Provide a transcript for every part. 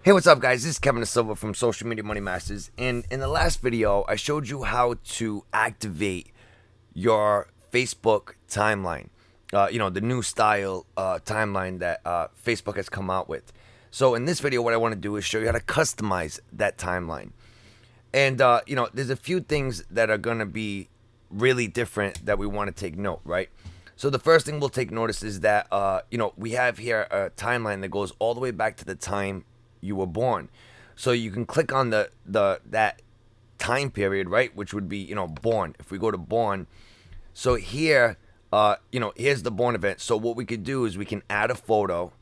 Hey, what's up, guys? This is Kevin Silva from Social Media Money Masters. And in the last video, I showed you how to activate your Facebook timeline. The new style timeline that Facebook has come out with. So in this video, what I want to do is show you how to customize that timeline. And there's a few things that are gonna be really different that we want to take note, right? So the first thing we'll take notice is that we have here a timeline that goes all the way back to the time you were born. So you can click on the that time period, right, which would be born. If we go to born, so here, here's the born event. So what we could do is we can add a photo.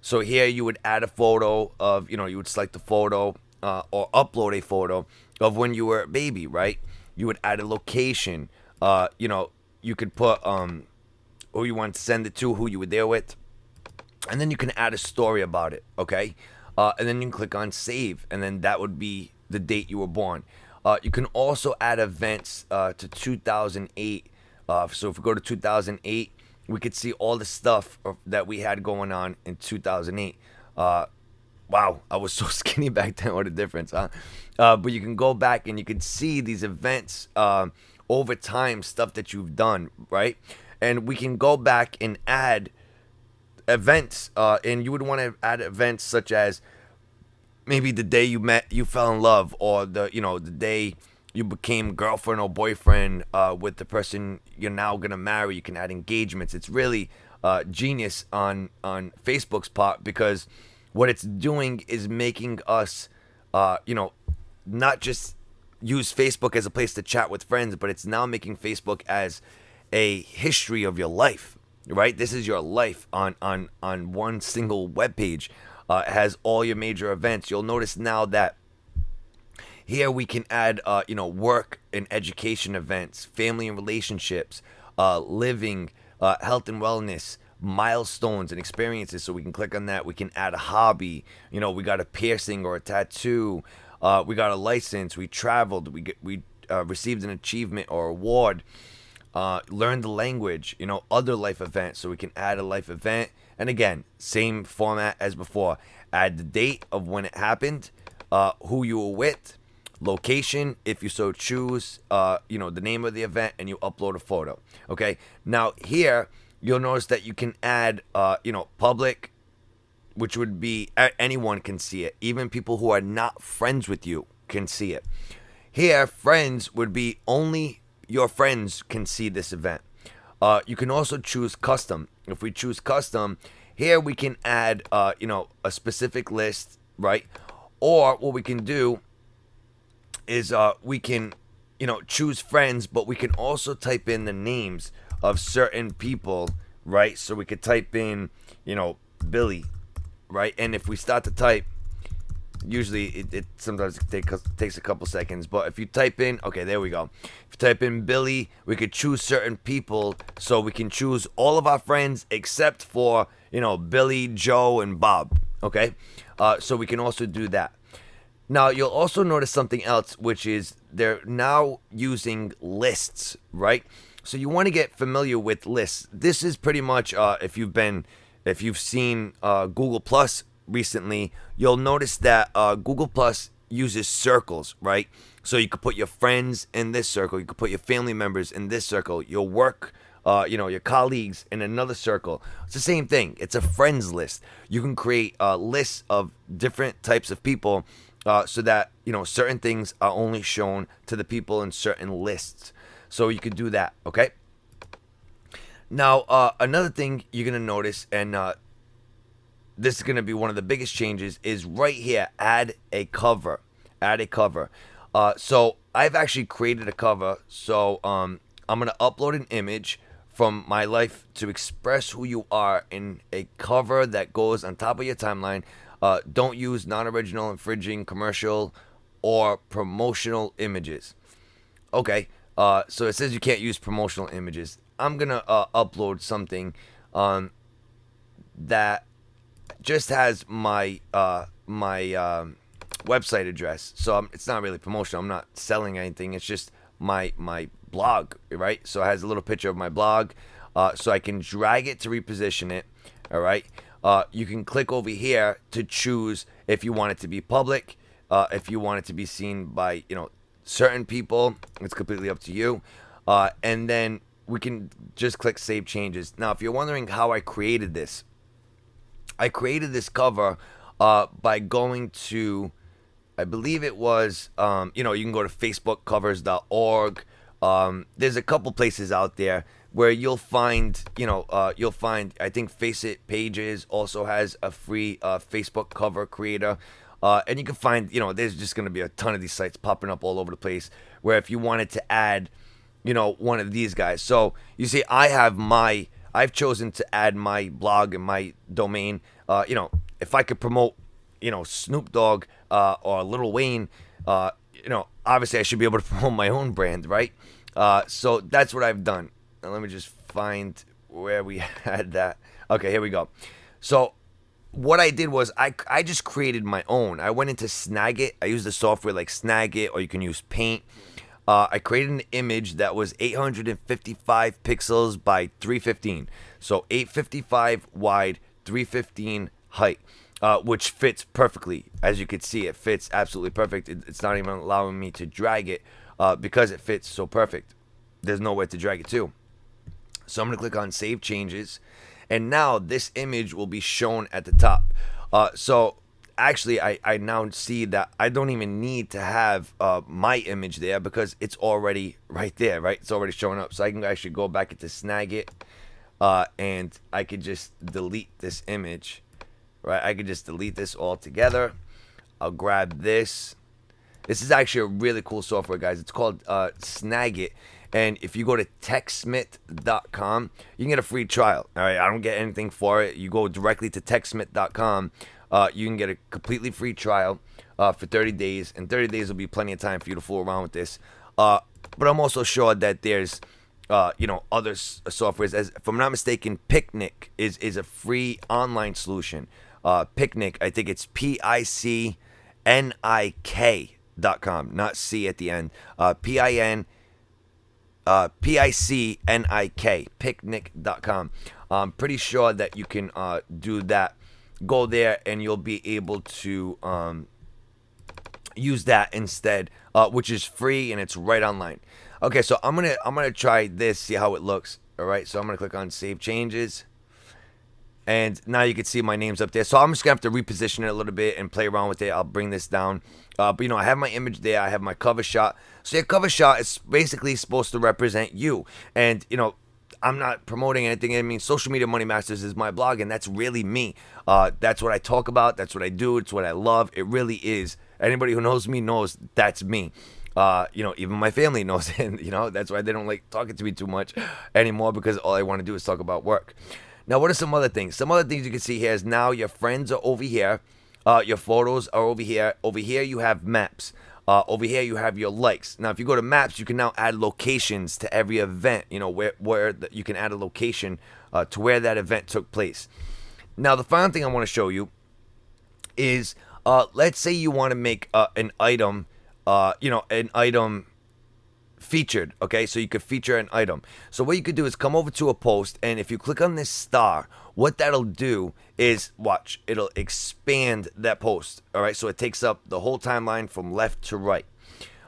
So here you would add a photo of, you would select a photo or upload a photo of when you were a baby, right? You would add a location. You could put who you want to send it to, who you were there with, and then you can add a story about it, okay? And then you can click on save, and then that would be the date you were born. You can also add events to 2008. So if we go to 2008, we could see all the stuff that we had going on in 2008. Wow, I was so skinny back then. What a difference, huh? But you can go back and you can see these events over time, stuff that you've done, right? And we can go back and add events, and you would want to add events such as maybe the day you fell in love, or the day you became girlfriend or boyfriend with the person you're now gonna marry. You can add engagements. It's really genius on Facebook's part, because what it's doing is making us not just use Facebook as a place to chat with friends, but it's now making Facebook as a history of your life, right? This is your life on one single web page. It has all your major events. You'll notice now that here we can add work and education events, family and relationships, living, health and wellness, milestones and experiences. So we can click on that. We can add a hobby. We got a piercing or a tattoo. We got a license. We traveled. We received an achievement or award. Learn the language, other life events. So we can add a life event. And again, same format as before. Add the date of when it happened, who you were with, location, if you so choose, the name of the event, and you upload a photo. Okay. Now here, you'll notice that you can add, public, which would be anyone can see it. Even people who are not friends with you can see it. Here, friends would be only your friends can see this event. You can also choose custom. If we choose custom, here we can add, a specific list, right? Or what we can do is we can, choose friends, but we can also type in the names of certain people, right? So we could type in, Billy, right? And if we start to type, usually it sometimes takes a couple seconds, but if you type in, okay, there we go. If you type in Billy, we could choose certain people. So we can choose all of our friends except for, Billy, Joe, and Bob. Okay. So we can also do that. Now you'll also notice something else, which is they're now using lists, right? So you want to get familiar with lists. This is pretty much if you've seen Google Plus recently, you'll notice that Google Plus uses circles, right? So you could put your friends in this circle, you could put your family members in this circle, your work, your colleagues in another circle. It's the same thing. It's a friends list. You can create lists of different types of people, so that certain things are only shown to the people in certain lists. So you could do that, okay? Now, another thing you're gonna notice, and this is going to be one of the biggest changes, is right here, add a cover. Add a cover. So I've actually created a cover. So I'm going to upload an image from my life to express who you are in a cover that goes on top of your timeline. Don't use non-original, infringing, commercial, or promotional images. Okay. So it says you can't use promotional images. I'm going to upload something that just has my website address. So it's not really promotional. I'm not selling anything. It's just my blog, right? So it has a little picture of my blog. So I can drag it to reposition it. All right. You can click over here to choose if you want it to be public, if you want it to be seen by, certain people. It's completely up to you. And then we can just click Save Changes. Now, if you're wondering how I created this, I created this cover by going to, I believe it was, you can go to facebookcovers.org. There's a couple places out there where you'll find, I think Face It Pages also has a free Facebook cover creator. And you can find, there's just going to be a ton of these sites popping up all over the place where if you wanted to add, one of these guys. So you see, I've chosen to add my blog and my domain. If I could promote, Snoop Dogg or Lil Wayne, obviously I should be able to promote my own brand, right? So that's what I've done. Now let me just find where we had that. Okay, here we go. So what I did was I just created my own. I went into Snagit. I used the software like Snagit, or you can use Paint. I created an image that was 855 pixels by 315. So 855 wide, 315 height, which fits perfectly. As you can see, it fits absolutely perfect. It's not even allowing me to drag it because it fits so perfect. There's nowhere to drag it to. So I'm going to click on Save Changes. And now this image will be shown at the top. So actually, I now see that I don't even need to have my image there because it's already right there, right? It's already showing up. So I can actually go back into Snagit and I could just delete this image, right? I could just delete this all together. I'll grab this. This is actually a really cool software, guys. It's called Snagit. And if you go to techsmith.com, you can get a free trial. All right, I don't get anything for it. You go directly to techsmith.com. You can get a completely free trial for 30 days. And 30 days will be plenty of time for you to fool around with this. But I'm also sure that there's, other softwares. As if I'm not mistaken, Picnic is a free online solution. Picnic, I think it's PICNIK.com, not C at the end. PICNIK, picnic.com. I'm pretty sure that you can do that. Go there and you'll be able to use that instead, which is free and it's right online. Okay, so I'm gonna try this, see how it looks. All right, so I'm gonna click on Save Changes. And now you can see my name's up there. So I'm just going to have to reposition it a little bit and play around with it. I'll bring this down. But, I have my image there. I have my cover shot. So your cover shot is basically supposed to represent you. And, I'm not promoting anything. I mean, Social Media Money Masters is my blog, and that's really me. That's what I talk about. That's what I do. It's what I love. It really is. Anybody who knows me knows that's me. Even my family knows it. And, that's why they don't like talking to me too much anymore, because all I want to do is talk about work. Now, what are some other things? Some other things you can see here is now your friends are over here. Your photos are over here. Over here, you have maps. Over here, you have your likes. Now, if you go to maps, you can now add locations to every event, where you can add a location to where that event took place. Now, the final thing I want to show you is, let's say you want to make an item, an item featured. Okay, so you could feature an item. So what you could do is come over to a post, and if you click on this star, what that'll do is, watch, it'll expand that post. All right, so it takes up the whole timeline from left to right.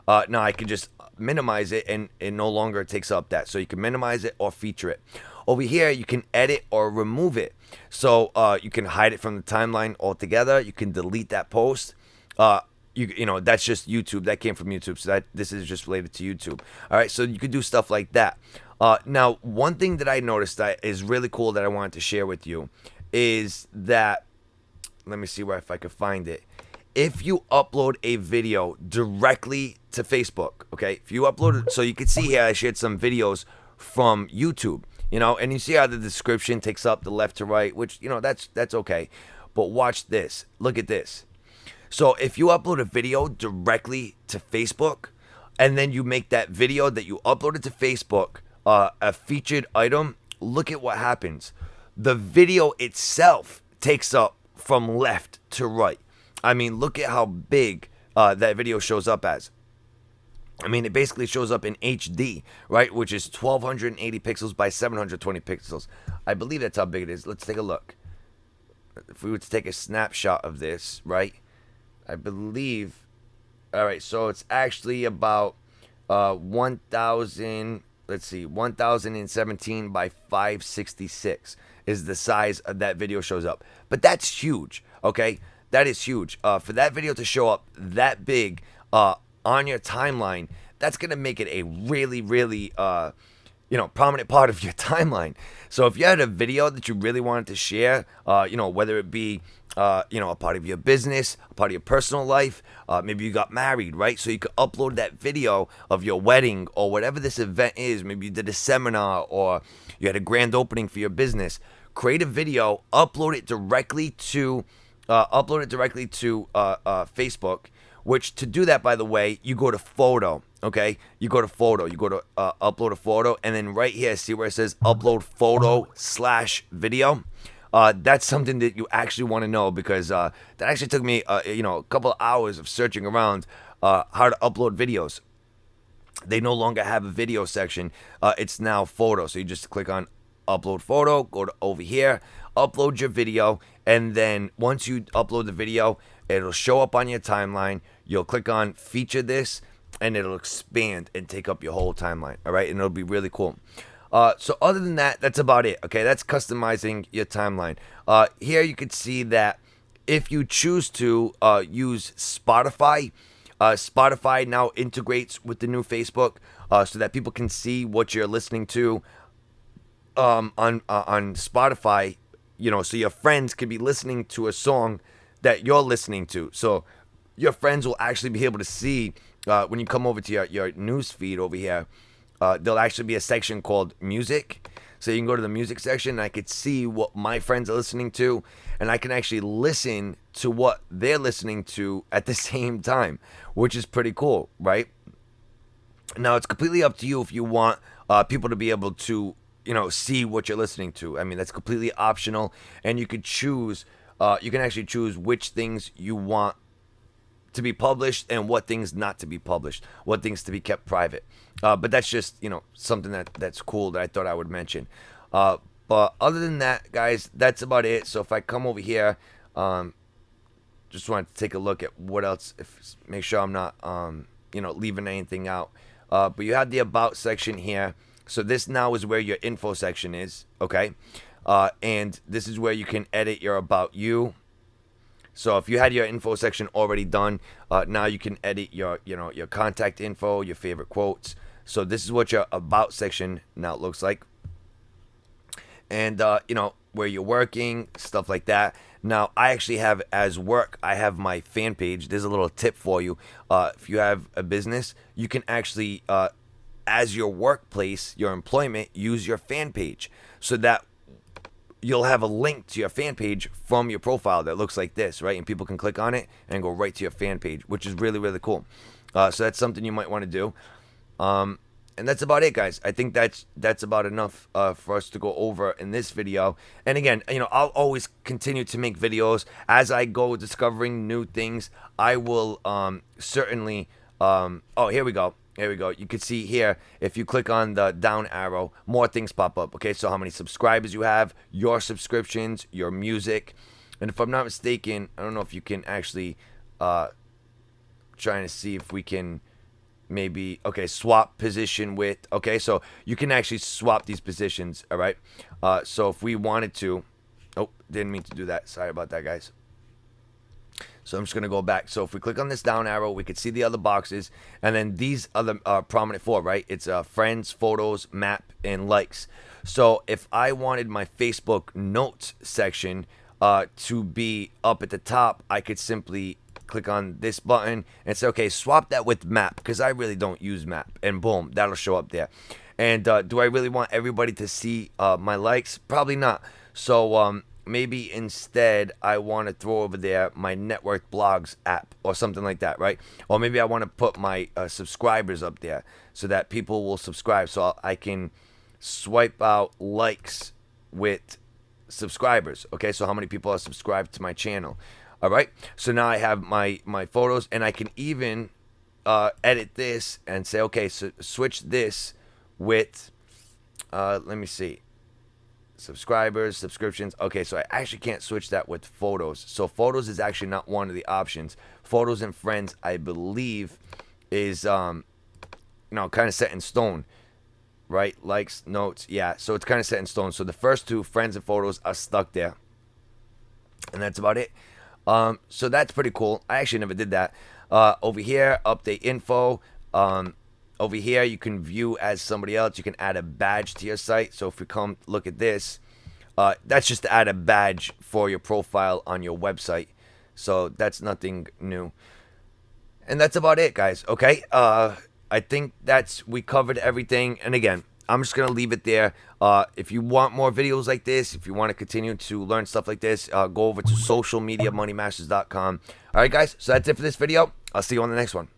Now I can just minimize it, and it no longer takes up that. So you can minimize it or feature it. Over here, you can edit or remove it. So you can hide it from the timeline altogether. You can delete that post. That's just YouTube. That came from YouTube. So this is just related to YouTube. All right, so you could do stuff like that. Now, one thing that I noticed that is really cool that I wanted to share with you is that, let me see if I could find it. If you upload a video directly to Facebook, okay, if you upload it, so you can see here I shared some videos from YouTube, and you see how the description takes up the left to right, which, that's okay. But watch this. Look at this. So if you upload a video directly to Facebook, and then you make that video that you uploaded to Facebook a featured item, look at what happens. The video itself takes up from left to right. I mean, look at how big that video shows up as. I mean, it basically shows up in HD, right? Which is 1280 pixels by 720 pixels. I believe that's how big it is. Let's take a look. If we were to take a snapshot of this, right? I believe. All right, so it's actually about 1,000. Let's see, 1,017 by 566 is the size of that video shows up. But that's huge. Okay, that is huge. For that video to show up that big on your timeline, that's gonna make it a really, really prominent part of your timeline. So if you had a video that you really wanted to share, whether it be, a part of your business, a part of your personal life, maybe you got married, right? So you could upload that video of your wedding or whatever this event is. Maybe you did a seminar or you had a grand opening for your business. Create a video, upload it directly to Facebook. Which, to do that, by the way, you go to photo. Okay, you go to photo, you go to upload a photo, and then right here, see where it says upload photo/video. That's something that you actually want to know, because that actually took me a couple of hours of searching around how to upload videos. They no longer have a video section. It's now photo. So you just click on upload photo, go to over here, upload your video, and then once you upload the video, it'll show up on your timeline. You'll click on feature this, and it'll expand and take up your whole timeline. All right, and it'll be really cool. So other than that, that's about it. Okay, that's customizing your timeline. Here you can see that if you choose to use Spotify, Spotify now integrates with the new Facebook, so that people can see what you're listening to on Spotify. So your friends could be listening to a song that you're listening to. So your friends will actually be able to see when you come over to your news feed over here. There'll actually be a section called music. So you can go to the music section, and I could see what my friends are listening to, and I can actually listen to what they're listening to at the same time, which is pretty cool, right? Now, it's completely up to you if you want people to be able to, see what you're listening to. I mean, that's completely optional, and you could choose, you can actually choose which things you want to be published and what things not to be published, what things to be kept private. But that's just, something that's cool that I thought I would mention. But other than that, guys, that's about it. So if I come over here, just wanted to take a look at what else, make sure I'm not, leaving anything out. But you have the about section here. So this now is where your info section is, okay? And this is where you can edit your about you. So if you had your info section already done, now you can edit your contact info, your favorite quotes. So this is what your about section now looks like. And, where you're working, stuff like that. Now, I actually have, as work, I have my fan page. There's a little tip for you. If you have a business, you can actually, as your workplace, your employment, use your fan page. So that you'll have a link to your fan page from your profile that looks like this, right? And people can click on it and go right to your fan page, which is really, really cool. So that's something you might want to do. And that's about it, guys. I think that's about enough for us to go over in this video. And again, I'll always continue to make videos as I go discovering new things. I will certainly. Oh, here we go. Here we go. You can see here, if you click on the down arrow, more things pop up. Okay, so how many subscribers you have, your subscriptions, your music. And if I'm not mistaken, I don't know if you can actually trying to see if we can maybe, okay, swap position with, okay, so you can actually swap these positions, all right? So if we wanted to, oh, didn't mean to do that. Sorry about that, guys. So I'm just going to go back. So if we click on this down arrow, we could see the other boxes. And then these are the prominent four, right? It's friends, photos, map, and likes. So if I wanted my Facebook notes section to be up at the top, I could simply click on this button and say, okay, swap that with map, because I really don't use map. And boom, that'll show up there. And do I really want everybody to see my likes? Probably not. So maybe instead I want to throw over there my network blogs app or something like that, right? Or maybe I want to put my subscribers up there so that people will subscribe, so I can swipe out likes with subscribers. Okay, so how many people are subscribed to my channel? All right, so now I have my photos, and I can even edit this and say, okay, so switch this with let me see, subscribers, subscriptions. Okay, so I actually can't switch that with photos. So photos is actually not one of the options. photos and friends, I believe, is kind of set in stone, right? Likes, notes, yeah. So it's kind of set in stone. So the first two, friends and photos, are stuck there, and that's about it. So that's pretty cool. I actually never did that. Over here, update info. Over here, you can view as somebody else. You can add a badge to your site. So if we come look at this, that's just to add a badge for your profile on your website. So that's nothing new. And that's about it, guys. Okay. I think we covered everything. And again, I'm just gonna leave it there. If you want more videos like this, if you want to continue to learn stuff like this, go over to socialmediamoneymasters.com. All right, guys. So that's it for this video. I'll see you on the next one.